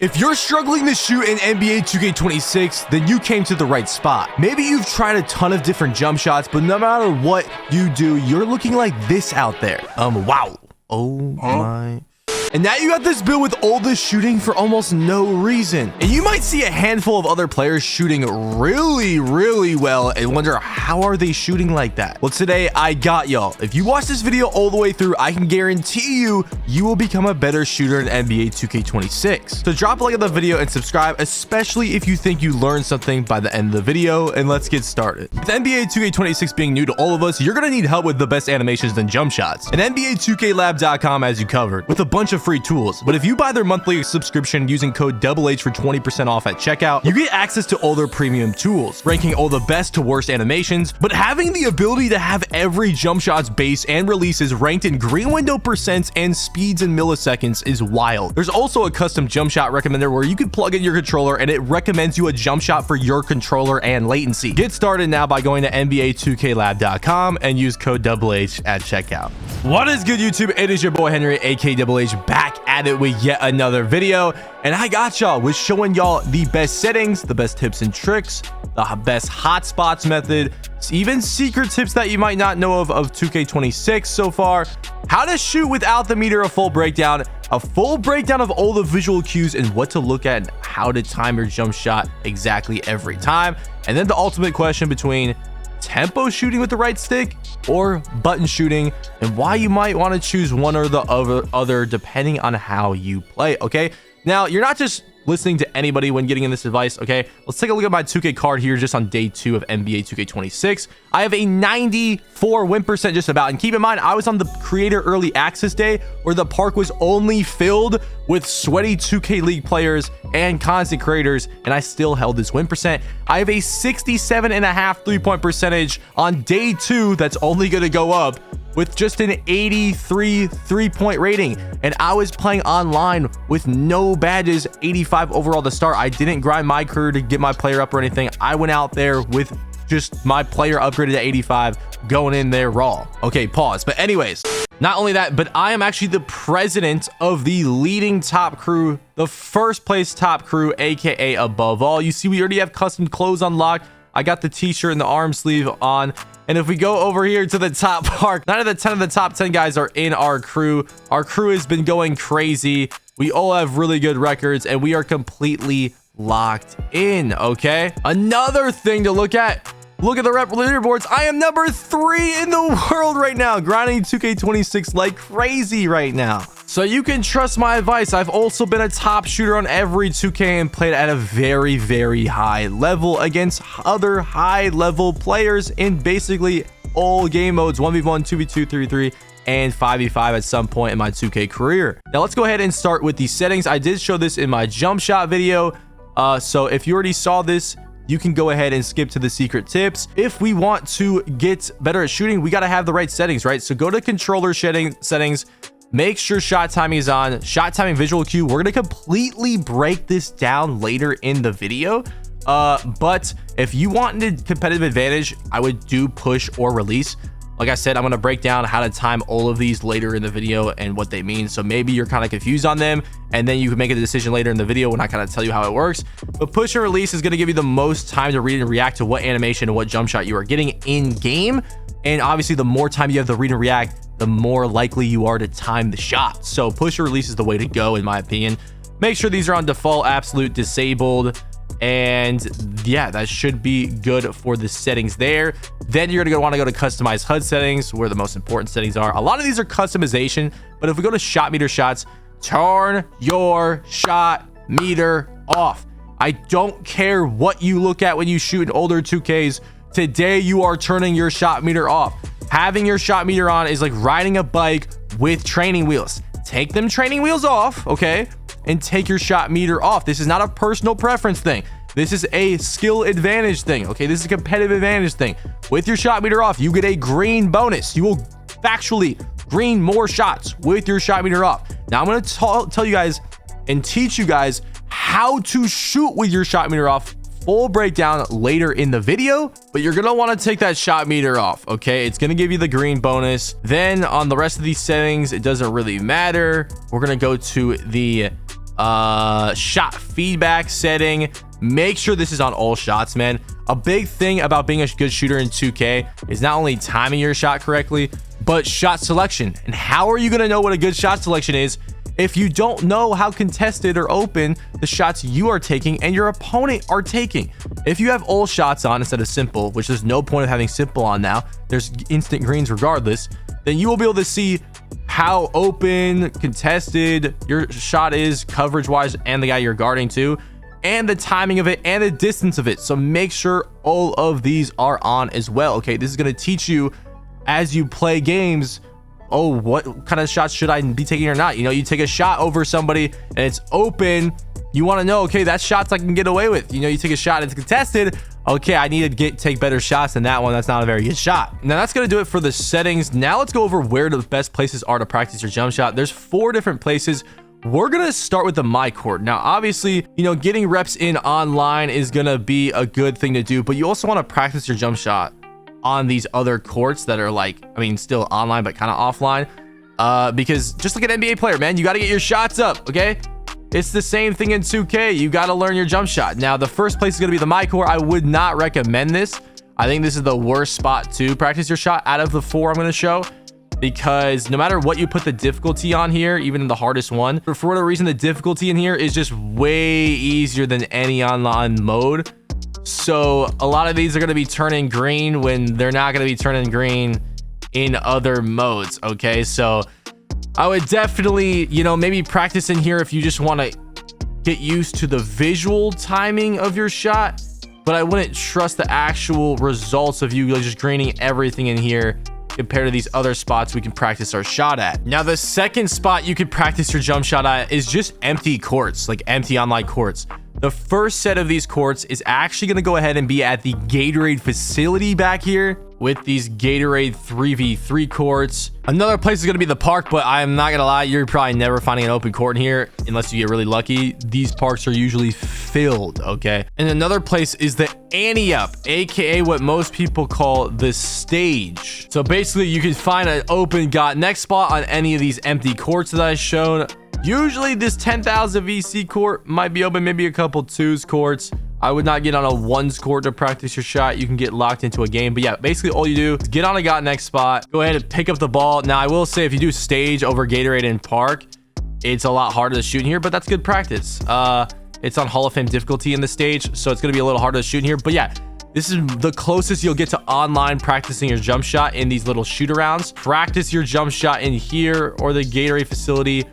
If you're struggling to shoot in NBA 2K26, then you came to the right spot. Maybe you've tried a ton of different jump shots, but no matter what you do, you're looking like this out there. Wow. Oh my. And now you got this build with all this shooting for almost no reason. And you might see a handful of other players shooting really well and wonder, how are they shooting like that? Well, today I got y'all. If you watch this video all the way through, I can guarantee you will become a better shooter in NBA 2K26. So drop a like on the video and subscribe, especially if you think you learned something by the end of the video. And let's get started. With NBA 2K26 being new to all of us, you're gonna need help with the best animations and jump shots. And NBA2KLab.com has you covered with a bunch of free tools. But if you buy their monthly subscription using code DoubleH for 20% off at checkout, you get access to all their premium tools, ranking all the best to worst animations, but having the ability to have every jump shot's base and releases ranked in green window percents and speeds in milliseconds is wild. There's also a custom jump shot recommender where you can plug in your controller and it recommends you a jump shot for your controller and latency. Get started now by going to NBA2KLab.com and use code DoubleH at checkout. What is good, YouTube? It is your boy Henry, aka DoubleH, back at it with yet another video, and I got y'all with showing y'all the best settings, the best tips and tricks, the best hotspots method, even secret tips that you might not know of 2K26 so far, how to shoot without the meter, a full breakdown of all the visual cues and what to look at and how to time your jump shot exactly every time, and then the ultimate question between tempo shooting with the right stick or button shooting and why you might want to choose one or the other depending on how you play. Okay, now you're not just listening to anybody when getting in this advice. Okay, let's take a look at my 2K card here just on day 2 of NBA 2K26. I have a 94 win percent just about, and keep in mind I was on the creator early access day where the park was only filled with sweaty 2K League players and content creators, and I still held this win percent. I have a 67.5 3-point percentage on day 2 that's only going to go up with just an 83 3-point rating, and I was playing online with no badges, 85 overall to start. I didn't grind my career to get my player up or anything. I went out there with just my player upgraded to 85 going in there raw. Okay, pause. But anyways, not only that, but I am actually the president of the leading top crew, the first place top crew, aka Above All. You see, we already have custom clothes unlocked. I got the t-shirt and the arm sleeve on. And if we go over here to the top park, 9 of the 10 of the top 10 guys are in our crew. Our crew has been going crazy. We all have really good records and we are completely locked in. Okay, another thing to look at the rep leaderboards. I am number 3 in the world right now, grinding 2K26 like crazy right now. So you can trust my advice. I've also been a top shooter on every 2K and played at a very high level against other high level players in basically all game modes, 1v1, 2v2, 3v3, and 5v5 at some point in my 2K career. Now let's go ahead and start with the settings. I did show this in my jump shot video. So if you already saw this, you can go ahead and skip to the secret tips. If we want to get better at shooting, we got to have the right settings, right? So go to controller settings, make sure shot timing is on, shot timing visual cue. We're going to completely break this down later in the video. But if you wanted competitive advantage, I would do push or release. Like I said, I'm going to break down how to time all of these later in the video and what they mean. So maybe you're kind of confused on them, and then you can make a decision later in the video when I kind of tell you how it works. But push and release is going to give you the most time to read and react to what animation and what jump shot you are getting in game. And obviously, the more time you have to read and react, the more likely you are to time the shot. So push or release is the way to go, in my opinion. Make sure these are on default, absolute, disabled. And yeah, that should be good for the settings there. Then you're gonna want to go to customize HUD settings, where the most important settings are. A lot of these are customization, but if we go to shot meter shots, turn your shot meter off. I don't care what you look at when you shoot in older 2Ks. Today you are turning your shot meter off. Having your shot meter on is like riding a bike with training wheels. Take them training wheels off, okay, and take your shot meter off. This is not a personal preference thing. This is a skill advantage thing. Okay, this is a competitive advantage thing. With your shot meter off, you get a green bonus. You will factually green more shots with your shot meter off. Now I'm going to tell you guys and teach you guys how to shoot with your shot meter off. Full breakdown later in the video, but you're gonna want to take that shot meter off. Okay, it's gonna give you the green bonus. Then on the rest of these settings, it doesn't really matter. We're gonna go to the shot feedback setting. Make sure this is on all shots, man. A big thing about being a good shooter in 2K is not only timing your shot correctly, but shot selection. And how are you going to know what a good shot selection is if you don't know how contested or open the shots you are taking and your opponent are taking? If you have all shots on instead of simple, which there's no point of having simple on now, there's instant greens regardless, then you will be able to see how open, contested your shot is coverage wise, and the guy you're guarding too, and the timing of it and the distance of it. So make sure all of these are on as well. Okay, this is going to teach you as you play games, oh, what kind of shots should I be taking or not? You know, you take a shot over somebody and it's open, you want to know, okay, that shots I can get away with. You know, you take a shot, it's contested, okay, I need to take better shots than that one. That's not a very good shot. Now that's going to do it for the settings. Now let's go over where the best places are to practice your jump shot. There's 4 different places. We're going to start with the my court. Now, obviously, you know, getting reps in online is going to be a good thing to do, but you also want to practice your jump shot on these other courts that are like, I mean, still online, but kind of offline. Because just like an NBA player, man, you got to get your shots up. Okay. It's the same thing in 2K. You got to learn your jump shot. Now, the first place is going to be the my court. I would not recommend this. I think this is the worst spot to practice your shot out of the 4 I'm going to show, because no matter what you put the difficulty on here, even the hardest one, for whatever reason, the difficulty in here is just way easier than any online mode. So a lot of these are going to be turning green when they're not going to be turning green in other modes. Okay, so I would definitely, you know, maybe practice in here if you just want to get used to the visual timing of your shot, but I wouldn't trust the actual results of you just greening everything in here compared to these other spots we can practice our shot at. Now, the second spot you could practice your jump shot at is just empty courts, like empty online courts. The first set of these courts is actually going to go ahead and be at the Gatorade facility back here with these Gatorade 3v3 courts. Another place is going to be the park, but I'm not going to lie, you're probably never finding an open court in here unless you get really lucky. These parks are usually filled, okay? And another place is the ante-up, aka what most people call the stage. So basically, you can find an open next spot on any of these empty courts that I showed. Usually this 10,000 VC court might be open, maybe a couple 2s courts. I would not get on a 1s court to practice your shot. You can get locked into a game. But yeah, basically all you do is get on a next spot, go ahead and pick up the ball. Now, I will say if you do stage over Gatorade and park, it's a lot harder to shoot in here, but that's good practice. It's on Hall of Fame difficulty in the stage, so it's going to be a little harder to shoot in here. But yeah, this is the closest you'll get to online practicing your jump shot in these little shoot arounds. Practice your jump shot in here or the Gatorade facility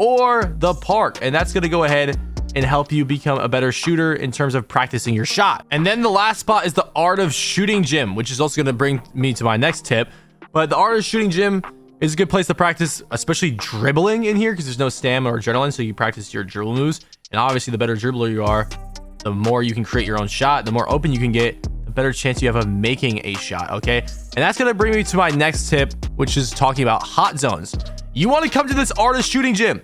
or the park, and that's going to go ahead and help you become a better shooter in terms of practicing your shot. And then the last spot is the Art of Shooting Gym, which is also going to bring me to my next tip. But the Art of Shooting Gym is a good place to practice, especially dribbling in here, because there's no stamina or adrenaline, so you practice your dribble moves. And obviously, the better dribbler you are, the more you can create your own shot, the more open you can get, the better chance you have of making a shot, okay? And that's going to bring me to my next tip, which is talking about hot zones. You want to come to this Art of Shooting Gym,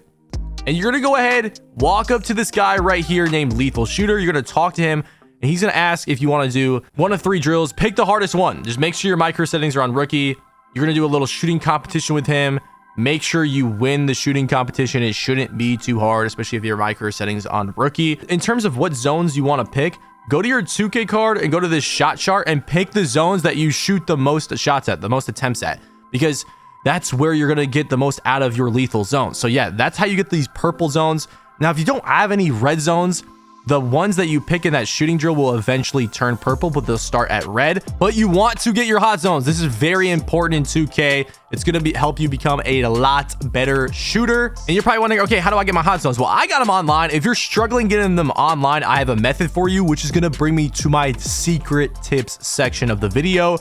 and you're going to go ahead, walk up to this guy right here named Lethal Shooter. You're going to talk to him, and he's going to ask if you want to do 1 of 3 drills. Pick the hardest one. Just make sure your micro settings are on rookie. You're going to do a little shooting competition with him. Make sure you win the shooting competition. It shouldn't be too hard, especially if your micro settings on rookie. In terms of what zones you want to pick, go to your 2K card and go to this shot chart and pick the zones that you shoot the most shots at, the most attempts at, because that's where you're going to get the most out of your lethal zone. So yeah, that's how you get these purple zones. Now, if you don't have any red zones, the ones that you pick in that shooting drill will eventually turn purple, but they'll start at red. But you want to get your hot zones. This is very important in 2K. It's going to help you become a lot better shooter. And you're probably wondering, okay, how do I get my hot zones? Well, I got them online. If you're struggling getting them online, I have a method for you, which is going to bring me to my secret tips section of the video.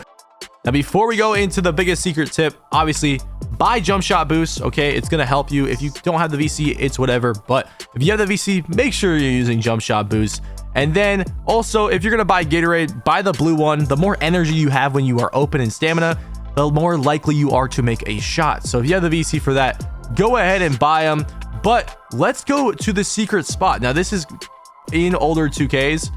Now, before we go into the biggest secret tip, obviously buy jump shot boost. Okay, it's gonna help you. If you don't have the VC, it's whatever, but if you have the VC, make sure you're using jump shot boost. And then also, if you're gonna buy Gatorade, buy the blue one. The more energy you have when you are open and stamina, the more likely you are to make a shot. So if you have the VC for that, go ahead and buy them. But let's go to the secret spot. Now, this is in older 2Ks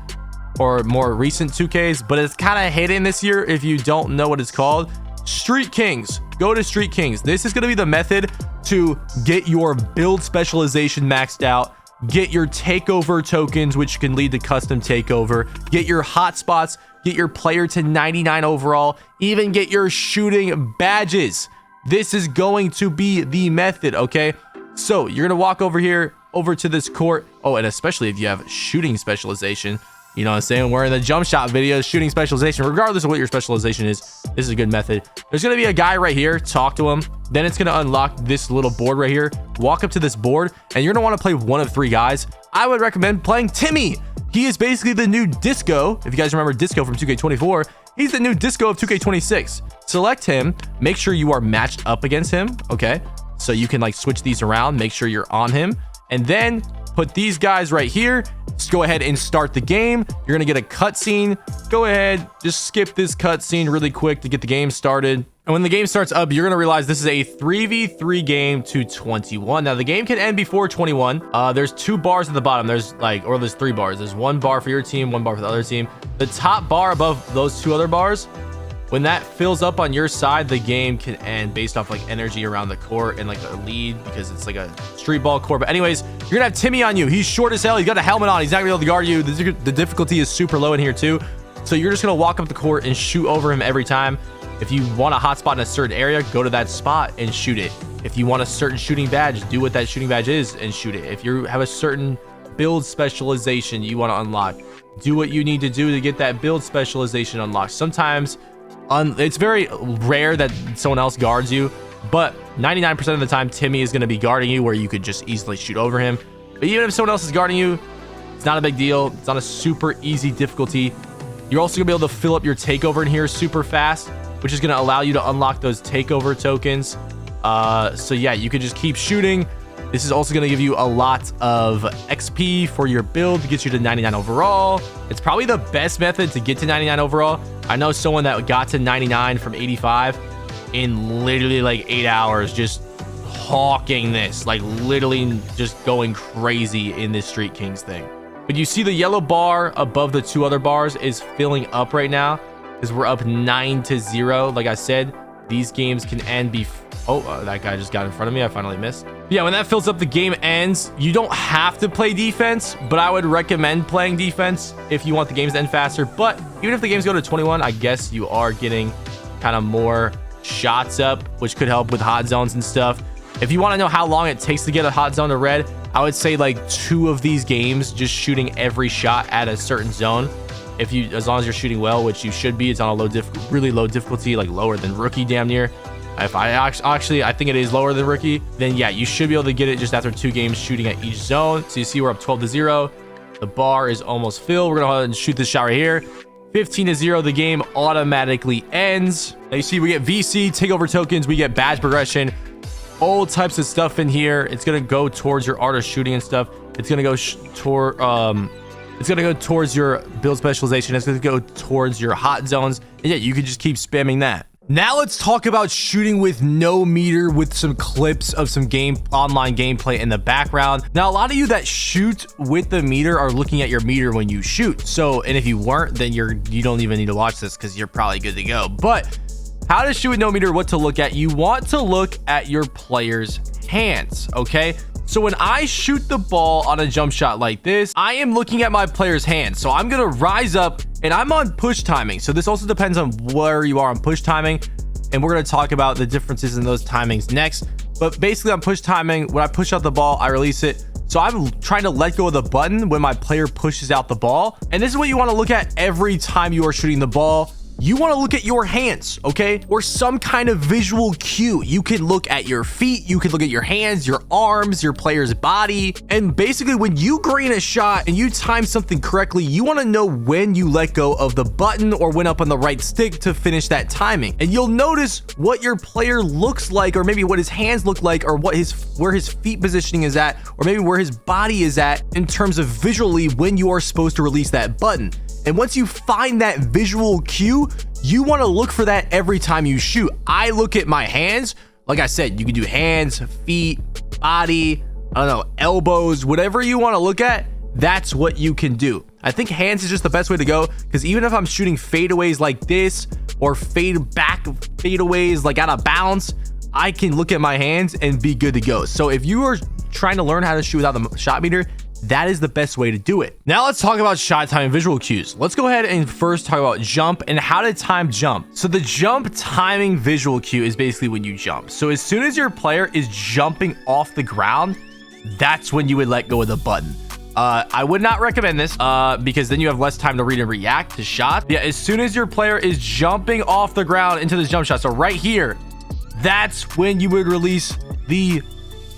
or more recent 2Ks, but it's kind of hidden this year if you don't know what it's called. Street Kings. Go to Street Kings. This is going to be the method to get your build specialization maxed out, get your takeover tokens, which can lead to custom takeover, get your hotspots, get your player to 99 overall, even get your shooting badges. This is going to be the method, okay? So you're gonna walk over here, over to this court. Oh, and especially if you have shooting specialization, you know what I'm saying? We're in the jump shot videos, shooting specialization, regardless of what your specialization is, this is a good method. There's gonna be a guy right here, talk to him. Then it's gonna unlock this little board right here. Walk up to this board, and you're gonna wanna play one of 3 guys. I would recommend playing Timmy. He is basically the new Disco. If you guys remember Disco from 2K24, he's the new Disco of 2K26. Select him, make sure you are matched up against him, okay? So you can like switch these around, make sure you're on him, and then put these guys right here. Just go ahead and start the game. You're gonna get a cutscene. Go ahead, just skip this cutscene really quick to get the game started. And when the game starts up, you're gonna realize this is a 3v3 game to 21. Now the game can end before 21. There's 2 bars at the bottom. There's 3 bars. There's 1 bar for your team, 1 bar for the other team. The top bar above those 2 other bars, when that fills up on your side, the game can end based off like energy around the court and like a lead, because it's like a street ball court. But anyways, you're gonna have Timmy on you. He's short as hell. He's got a helmet on. He's not gonna be able to guard you. The difficulty is super low in here too. So you're just gonna walk up the court and shoot over him every time. If you want a hotspot in a certain area, go to that spot and shoot it. If you want a certain shooting badge, do what that shooting badge is and shoot it. If you have a certain build specialization you want to unlock, do what you need to do to get that build specialization unlocked. Sometimes it's very rare that someone else guards you, but 99% of the time Timmy is going to be guarding you, where you could just easily shoot over him. But even if someone else is guarding you, it's not a big deal. It's not a super easy difficulty. You're also gonna be able to fill up your takeover in here super fast, which is gonna allow you to unlock those takeover tokens. So yeah, you could just keep shooting. This is also going to give you a lot of XP for your build to get you to 99 overall. It's probably the best method to get to 99 overall. I know someone that got to 99 from 85 in literally like 8 hours, just hawking this, like literally just going crazy in this Street Kings thing. But you see the yellow bar above the 2 other bars is filling up right now because we're up 9-0. Like I said, these games can end that guy just got in front of me. I finally missed. Yeah, when that fills up, the game ends. You don't have to play defense, but I would recommend playing defense if you want the games to end faster. But even if the games go to 21, I guess you are getting kind of more shots up, which could help with hot zones and stuff. If you want to know how long it takes to get a hot zone to red, I would say like 2 of these games, just shooting every shot at a certain zone. As long as you're shooting well, which you should be. It's on a really low difficulty, like lower than rookie damn near. If I think it is lower than rookie, then yeah, you should be able to get it just after 2 games shooting at each zone. So you see we're up 12-0. The bar is almost filled. We're gonna go ahead and shoot this shot right here. 15-0. The game automatically ends. Now you see we get VC takeover tokens. We get badge progression, all types of stuff in here. It's gonna go towards your art of shooting and stuff. It's gonna go towards your build specialization. It's gonna go towards your hot zones. And yeah, you can just keep spamming that. Now let's talk about shooting with no meter, with some clips of some online gameplay in the background. Now, a lot of you that shoot with the meter are looking at your meter when you shoot. And if you weren't, then you don't even need to watch this because you're probably good to go. But how to shoot with no meter, what to look at. You want to look at your player's hands, okay? So when I shoot the ball on a jump shot like this, I am looking at my player's hands. So I'm gonna rise up and I'm on push timing. So this also depends on where you are on push timing. And we're gonna talk about the differences in those timings next. But basically on push timing, when I push out the ball, I release it. So I'm trying to let go of the button when my player pushes out the ball. And this is what you wanna look at every time you are shooting the ball. You want to look at your hands, okay? Or some kind of visual cue. You can look at your feet, you can look at your hands, your arms, your player's body. And basically when you green a shot and you time something correctly, you want to know when you let go of the button or when up on the right stick to finish that timing. And you'll notice what your player looks like, or maybe what his hands look like, or where his feet positioning is at, or maybe where his body is at in terms of visually when you are supposed to release that button. And once you find that visual cue, you want to look for that every time you shoot. I look at my hands. Like I said, you can do hands, feet, body, I don't know, elbows, whatever you want to look at, that's what you can do. I think hands is just the best way to go, because even if I'm shooting fadeaways like this, or fade back fadeaways like out of bounds, I can look at my hands and be good to go. So if you are trying to learn how to shoot without the shot meter, that is the best way to do it. Now let's talk about shot time and visual cues. Let's go ahead and first talk about jump and how to time jump. So the jump timing visual cue is basically when you jump. So as soon as your player is jumping off the ground, that's when you would let go of the button. I would not recommend this because then you have less time to read and react to shots. Yeah, as soon as your player is jumping off the ground into this jump shot, so right here, that's when you would release the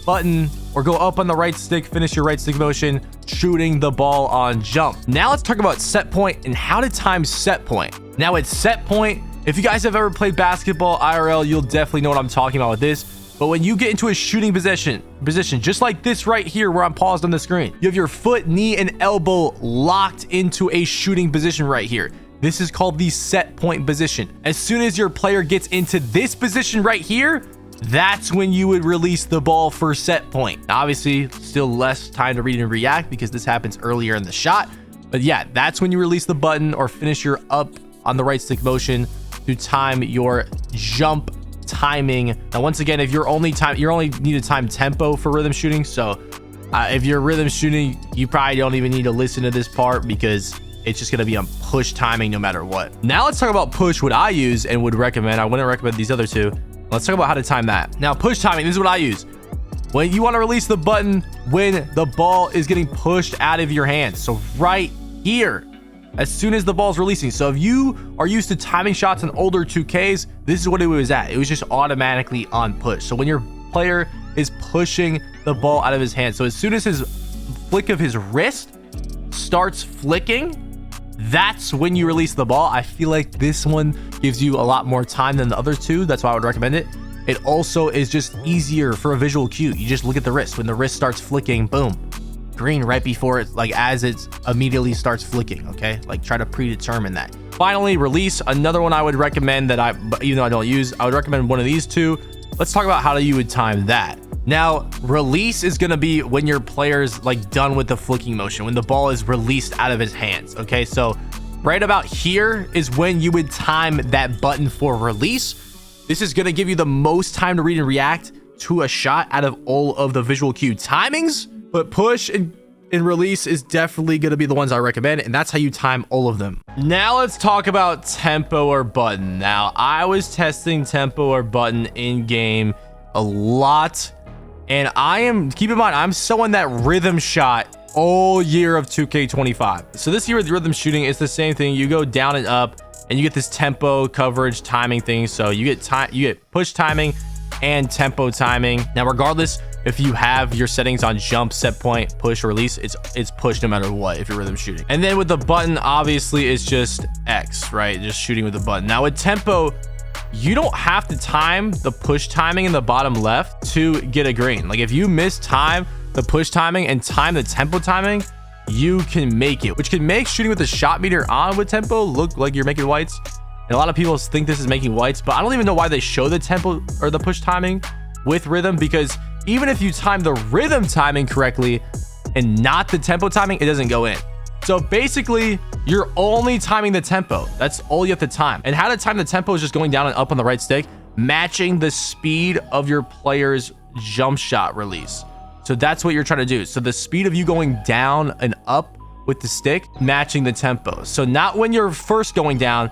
button or go up on the right stick, finish your right stick motion, shooting the ball on jump. Now let's talk about set point and how to time set point. Now at set point, if you guys have ever played basketball IRL, you'll definitely know what I'm talking about with this. But when you get into a shooting position, just like this right here where I'm paused on the screen, you have your foot, knee, and elbow locked into a shooting position right here. This is called the set point position. As soon as your player gets into this position right here, that's when you would release the ball for set point. Now, obviously, still less time to read and react because this happens earlier in the shot. But yeah, that's when you release the button or finish your up on the right stick motion to time your jump timing. Now, once again, if you're only need to time tempo for rhythm shooting. So if you're rhythm shooting, you probably don't even need to listen to this part because it's just going to be on push timing no matter what. Now let's talk about push, what I use and would recommend. I wouldn't recommend these other two. Let's talk about how to time that. Now, push timing, this is what I use. When you want to release the button when the ball is getting pushed out of your hands. So right here, as soon as the ball's releasing. So if you are used to timing shots in older 2Ks, this is what it was at. It was just automatically on push. So when your player is pushing the ball out of his hand, so as soon as his flick of his wrist starts flicking, that's when you release the ball. I feel like this one gives you a lot more time than the other two. That's why I would recommend it. It also is just easier for a visual cue. You just look at the wrist. When the wrist starts flicking, boom, green right before it, like as it immediately starts flicking. Okay, like try to predetermine that. Finally, release. Another one I would recommend that even though I don't use, I would recommend one of these two. Let's talk about how you would time that. Now, release is going to be when your player's like done with the flicking motion, when the ball is released out of his hands. Okay, so right about here is when you would time that button for release. This is going to give you the most time to read and react to a shot out of all of the visual cue timings. But push and release is definitely going to be the ones I recommend, and that's how you time all of them. Now let's talk about tempo or button. Now, I was testing tempo or button in game a lot. And keep in mind, I'm someone that rhythm shot all year of 2K25. So this year with rhythm shooting, it's the same thing. You go down and up and you get this tempo, coverage, timing thing. So you get push timing and tempo timing. Now, regardless if you have your settings on jump, set point, push, or release, it's push no matter what if you're rhythm shooting. And then with the button, obviously it's just X, right? Just shooting with the button. Now with tempo, you don't have to time the push timing in the bottom left to get a green. Like if you miss time the push timing and time the tempo timing, you can make it, which can make shooting with the shot meter on with tempo look like you're making whites. And a lot of people think this is making whites, but I don't even know why they show the tempo or the push timing with rhythm, because even if you time the rhythm timing correctly and not the tempo timing, it doesn't go in. So basically, you're only timing the tempo. That's all you have to time. And how to time the tempo is just going down and up on the right stick, matching the speed of your player's jump shot release. So that's what you're trying to do. So the speed of you going down and up with the stick, matching the tempo. So not when you're first going down,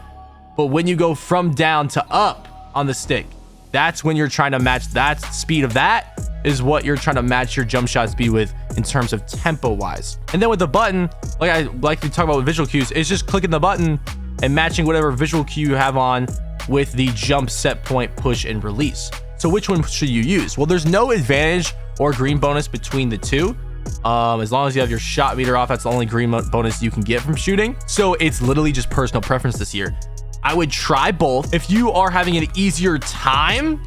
but when you go from down to up on the stick. That's when you're trying to match that speed of that is what you're trying to match your jump shot speed with in terms of tempo wise. And then with the button, like we talk about with visual cues, it's just clicking the button and matching whatever visual cue you have on with the jump, set point, push, and release. So which one should you use? Well, there's no advantage or green bonus between the two. As long as you have your shot meter off, that's the only green bonus you can get from shooting. So it's literally just personal preference this year. I would try both. If you are having an easier time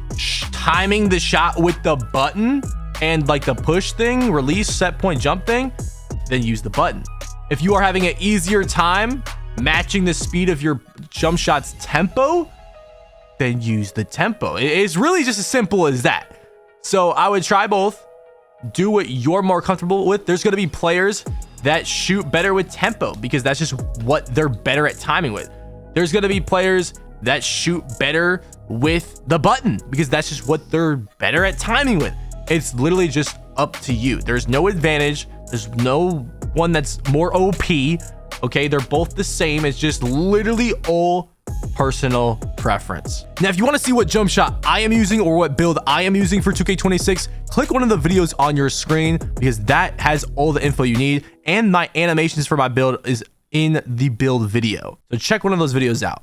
timing the shot with the button and like the push thing, release, set point, jump thing, then use the button. If you are having an easier time matching the speed of your jump shot's tempo, then use the tempo. It's really just as simple as that. So I would try both. Do what you're more comfortable with. There's going to be players that shoot better with tempo because that's just what they're better at timing with. There's going to be players that shoot better with the button because that's just what they're better at timing with. It's literally just up to you. There's no advantage. There's no one that's more OP. Okay, they're both the same. It's just literally all personal preference. Now, if you want to see what jump shot I am using or what build I am using for 2K26, click one of the videos on your screen because that has all the info you need, and my animations for my build is in the build video. So check one of those videos out.